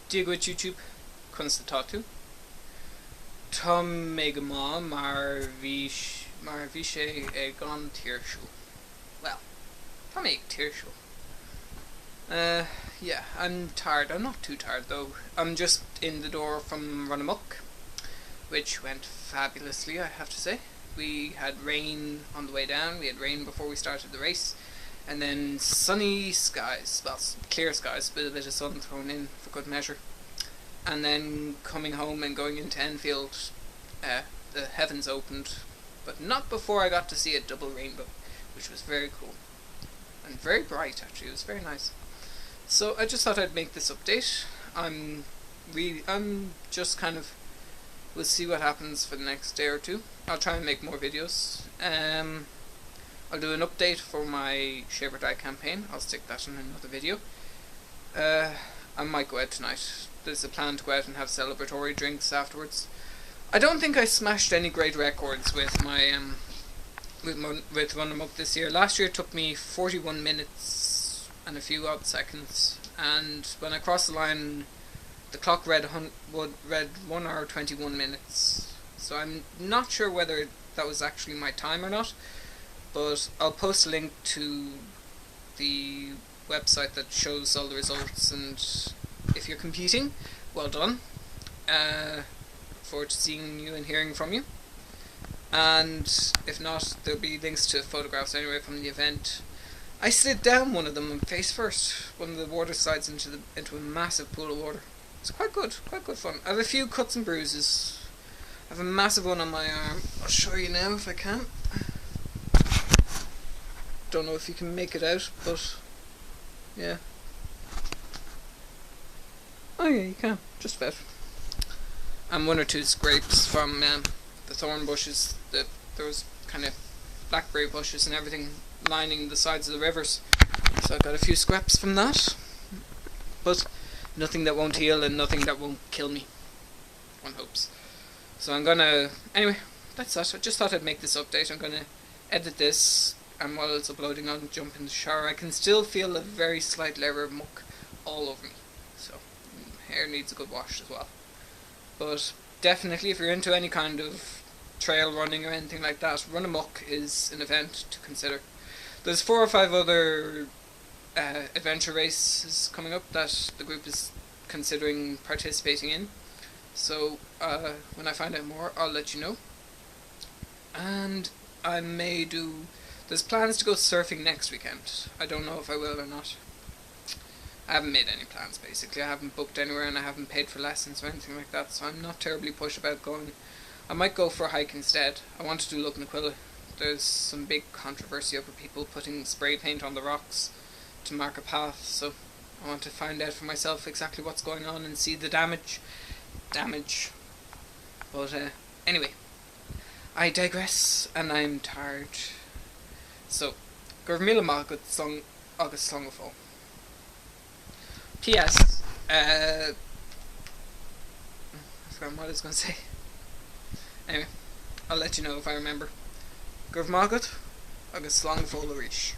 Diagwit YouTube, kunst tatu. Tom megama mar vishe e gon tirshu. Well, Tom egg tirshu. Yeah, I'm tired. I'm not too tired though. I'm just in the door from Run-A-Muck, which went fabulously, I have to say. We had rain on the way down, we had rain before we started the race, and then sunny skies, well, clear skies, with a bit of sun thrown in for good measure. And then coming home and going into Enfield, the heavens opened, but not before I got to see a double rainbow, which was very cool. And very bright, actually. It was very nice. So I just thought I'd make this update. I'm just kind of, we'll see what happens for the next day or two. I'll try and make more videos. I'll do an update for my Shave or Die campaign. I'll stick that in another video. I might go out tonight. There's a plan to go out and have celebratory drinks afterwards. I don't think I smashed any great records with my with Run-A-Muck this year. Last year it took me 41 minutes and a few odd seconds, and when I crossed the line, the clock read 1 hour 21 minutes. So I'm not sure whether that was actually my time or not, but I'll post a link to the website that shows all the results, and if you're competing, well done. Look forward to seeing you and hearing from you. And if not, there'll be links to photographs anyway from the event. I slid down one of them face first. One of the water slides into a massive pool of water. It's quite good fun. I have a few cuts and bruises. I have a massive one on my arm. I'll show you now if I can. Don't know if you can make it out, but yeah. Oh yeah, you can. Just about. And 1 or 2 scrapes from the thorn bushes. There was kind of blackberry bushes and everything lining the sides of the rivers. So I got a few scraps from that. But nothing that won't heal and nothing that won't kill me. One hopes. So I'm gonna... Anyway, that's that. I just thought I'd make this update. I'm gonna edit this, and while it's uploading I'll jump in the shower. I can still feel a very slight layer of muck all over me. So, hair needs a good wash as well. But definitely, if you're into any kind of trail running or anything like that, Run-A-Muck is an event to consider. There's 4 or 5 other adventure races coming up that the group is considering participating in. So when I find out more, I'll let you know. And I may do... There's plans to go surfing next weekend. I don't know if I will or not. I haven't made any plans, basically. I haven't booked anywhere and I haven't paid for lessons or anything like that, so I'm not terribly pushed about going. I might go for a hike instead. I want to do Lough-na-Quilla. There's some big controversy over people putting spray paint on the rocks to mark a path, so I want to find out for myself exactly what's going on and see the damage. But anyway, I digress and I'm tired. So, gur míle maith agus song of all. P.S. I forgot what I was going to say. Anyway, I'll let you know if I remember. Gur maith agat agus slán fóill a rís.